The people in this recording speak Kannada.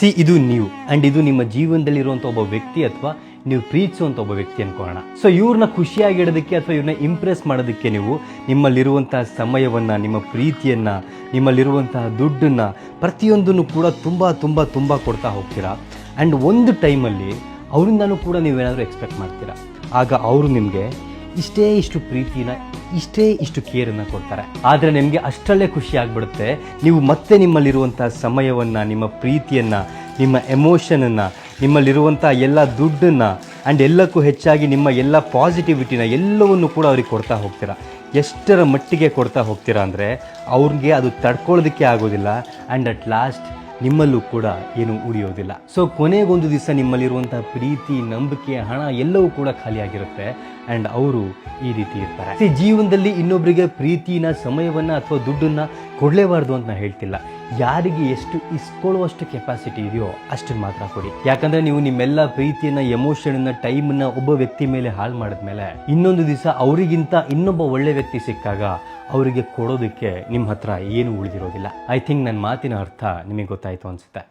ಇದು ನೀವು ಆ್ಯಂಡ್ ಇದು ನಿಮ್ಮ ಜೀವನದಲ್ಲಿರುವಂಥ ಒಬ್ಬ ವ್ಯಕ್ತಿ ಅಥವಾ ನೀವು ಪ್ರೀತಿಸುವಂಥ ಒಬ್ಬ ವ್ಯಕ್ತಿ ಅನ್ಕೊಳ್ಳೋಣ. ಸೊ ಇವ್ರನ್ನ ಖುಷಿಯಾಗಿಡೋದಕ್ಕೆ ಅಥವಾ ಇವ್ರನ್ನ ಇಂಪ್ರೆಸ್ ಮಾಡೋದಕ್ಕೆ ನೀವು ನಿಮ್ಮಲ್ಲಿರುವಂತಹ ಸಮಯವನ್ನು, ನಿಮ್ಮ ಪ್ರೀತಿಯನ್ನು, ನಿಮ್ಮಲ್ಲಿರುವಂತಹ ದುಡ್ಡನ್ನು ಪ್ರತಿಯೊಂದನ್ನು ಕೂಡ ತುಂಬ ಕೊಡ್ತಾ ಹೋಗ್ತೀರಾ. ಆ್ಯಂಡ್ ಒಂದು ಟೈಮಲ್ಲಿ ಅವರಿಂದನೂ ಕೂಡ ನೀವೇನಾದರೂ ಎಕ್ಸ್ಪೆಕ್ಟ್ ಮಾಡ್ತೀರಾ. ಆಗ ಅವರು ನಿಮಗೆ ಇಷ್ಟು ಪ್ರೀತಿನ, ಇಷ್ಟು ಕೇರನ್ನು ಕೊಡ್ತಾರೆ. ಆದರೆ ನಿಮಗೆ ಅಷ್ಟರಲ್ಲೇ ಖುಷಿ ಆಗಿಬಿಡುತ್ತೆ. ನೀವು ಮತ್ತೆ ನಿಮ್ಮಲ್ಲಿರುವಂಥ ಸಮಯವನ್ನು, ನಿಮ್ಮ ಪ್ರೀತಿಯನ್ನು, ನಿಮ್ಮ ಎಮೋಷನನ್ನು, ನಿಮ್ಮಲ್ಲಿರುವಂಥ ಎಲ್ಲ ದುಡ್ಡನ್ನು ಆ್ಯಂಡ್ ಎಲ್ಲಕ್ಕೂ ಹೆಚ್ಚಾಗಿ ನಿಮ್ಮ ಎಲ್ಲ ಪಾಸಿಟಿವಿಟಿನ ಎಲ್ಲವನ್ನು ಕೂಡ ಅವ್ರಿಗೆ ಕೊಡ್ತಾ ಹೋಗ್ತೀರಾ. ಎಷ್ಟರ ಮಟ್ಟಿಗೆ ಕೊಡ್ತಾ ಹೋಗ್ತೀರಾ ಅಂದರೆ ಅವ್ರಿಗೆ ಅದು ತಡ್ಕೊಳ್ಳೋದಕ್ಕೆ ಆಗೋದಿಲ್ಲ. ಆ್ಯಂಡ್ ಅಟ್ ಲಾಸ್ಟ್ ನಿಮ್ಮಲ್ಲೂ ಕೂಡ ಏನು ಉಳಿಯೋದಿಲ್ಲ. ಸೊ ಕೊನೆಗೊಂದು ದಿವಸ ನಿಮ್ಮಲ್ಲಿರುವಂಥ ಪ್ರೀತಿ, ನಂಬಿಕೆ, ಹಣ ಎಲ್ಲವೂ ಕೂಡ ಖಾಲಿಯಾಗಿರುತ್ತೆ. ಆ್ಯಂಡ್ ಅವರು ಈ ರೀತಿ ಇರ್ತಾರೆ. ಜೀವನದಲ್ಲಿ ಇನ್ನೊಬ್ಬರಿಗೆ ಪ್ರೀತಿನ, ಸಮಯವನ್ನು ಅಥವಾ ದುಡ್ಡನ್ನು ಕೊಡಲೇಬಾರ್ದು ಅಂತ ನಾನು ಹೇಳ್ತಿಲ್ಲ. ಯಾರಿಗೆ ಎಷ್ಟು ಇಸ್ಕೊಳ್ಳುವಷ್ಟು ಕೆಪಾಸಿಟಿ ಇದೆಯೋ ಅಷ್ಟನ್ನು ಮಾತ್ರ ಕೊಡಿ. ಯಾಕಂದರೆ ನೀವು ನಿಮ್ಮೆಲ್ಲ ಪ್ರೀತಿಯನ್ನು, ಎಮೋಷನನ್ನು, ಟೈಮನ್ನು ಒಬ್ಬ ವ್ಯಕ್ತಿ ಮೇಲೆ ಹಾಳು ಮಾಡಿದ್ಮೇಲೆ ಇನ್ನೊಂದು ದಿವಸ ಅವರಿಗಿಂತ ಇನ್ನೊಬ್ಬ ಒಳ್ಳೆ ವ್ಯಕ್ತಿ ಸಿಕ್ಕಾಗ ಅವರಿಗೆ ಕೊಡೋದಕ್ಕೆ ನಿಮ್ಮ ಹತ್ರ ಏನು ಉಳಿದಿರೋದಿಲ್ಲ. ಐ ಥಿಂಕ್ ನನ್ನ ಮಾತಿನ ಅರ್ಥ ನಿಮಗೆ ಗೊತ್ತಾಯಿತು ಅನಿಸುತ್ತೆ.